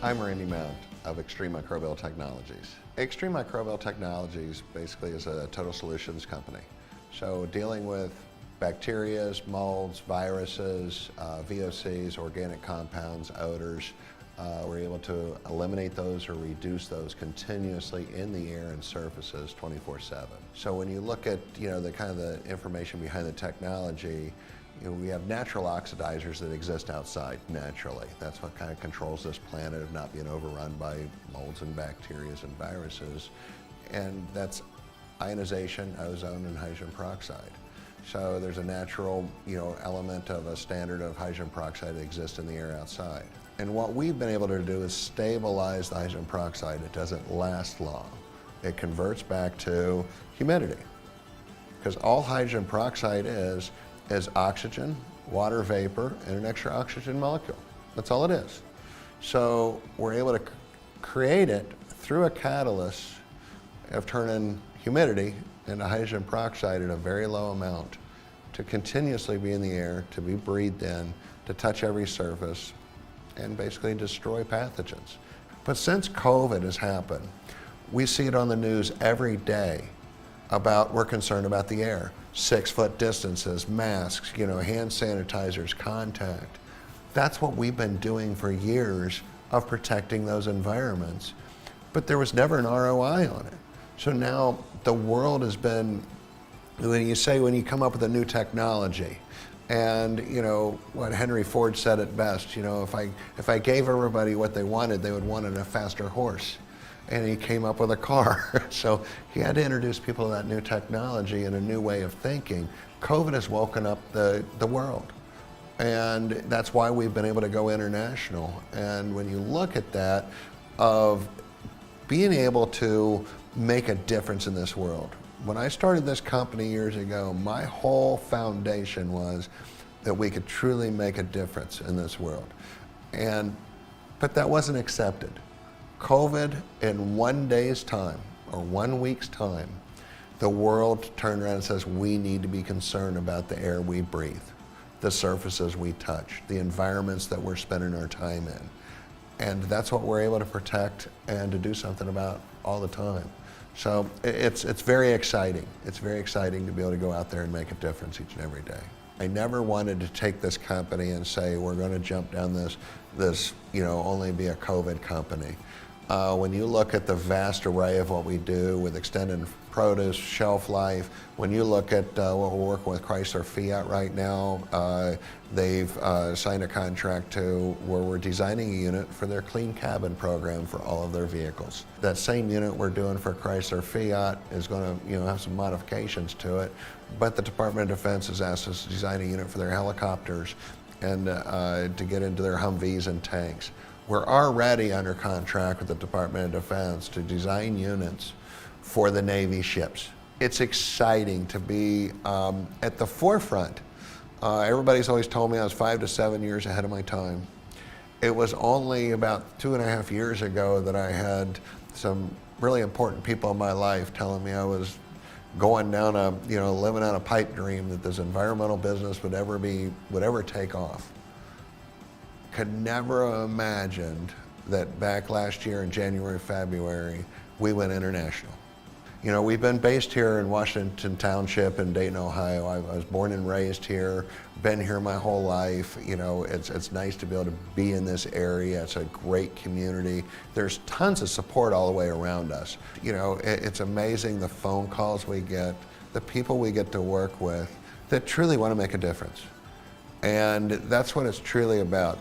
I'm Randy Mount of Extreme Microbial Technologies. Extreme Microbial Technologies basically is a total solutions company. So dealing with bacterias, molds, viruses, VOCs, organic compounds, odors, we're able to eliminate those or reduce those continuously in the air and surfaces 24/7. So when you look at the kind of the information behind the technology, we have natural oxidizers that exist outside naturally. That's what kind of controls this planet of not being overrun by molds and bacteria and viruses. And that's ionization, ozone, and hydrogen peroxide. So there's a natural element of a standard of hydrogen peroxide that exists in the air outside. And what we've been able to do is stabilize the hydrogen peroxide. It doesn't last long. It converts back to humidity. Because all hydrogen peroxide is oxygen, water vapor, and an extra oxygen molecule. That's all it is. So we're able to create it through a catalyst of turning humidity into hydrogen peroxide at a very low amount to continuously be in the air, to be breathed in, to touch every surface, and basically destroy pathogens. But since COVID has happened, we see it on the news every day about we're concerned about the air. 6-foot distances, masks, hand sanitizers, contact. That's what we've been doing for years of protecting those environments. But there was never an ROI on it. So now the world has been, when you come up with a new technology, and what Henry Ford said it best, if I gave everybody what they wanted, they would want a faster horse. And he came up with a car. So he had to introduce people to that new technology and a new way of thinking. COVID has woken up the world. And that's why we've been able to go international. And when you look at that, of being able to make a difference in this world. When I started this company years ago, my whole foundation was that we could truly make a difference in this world. But that wasn't accepted. COVID, in 1 day's time, or 1 week's time, the world turned around and says we need to be concerned about the air we breathe, the surfaces we touch, the environments that we're spending our time in. And that's what we're able to protect and to do something about all the time. So it's very exciting. It's very exciting to be able to go out there and make a difference each and every day. I never wanted to take this company and say we're going to jump down this only be a COVID company. When you look at the vast array of what we do with extended produce, shelf life, when you look at what we're working with Chrysler Fiat right now, they've signed a contract where we're designing a unit for their clean cabin program for all of their vehicles. That same unit we're doing for Chrysler Fiat is going to have some modifications to it, but the Department of Defense has asked us to design a unit for their helicopters and to get into their Humvees and tanks. We're already under contract with the Department of Defense to design units for the Navy ships. It's exciting to be at the forefront. Everybody's always told me I was 5 to 7 years ahead of my time. It was only about 2.5 years ago that I had some really important people in my life telling me I was going down living on a pipe dream that this environmental business would ever take off. Could never have imagined that back last year in January, February, we went international. We've been based here in Washington Township in Dayton, Ohio. I was born and raised here, been here my whole life. It's nice to be able to be in this area. It's a great community. There's tons of support all the way around us. It's amazing the phone calls we get, the people we get to work with that truly want to make a difference. And that's what it's truly about.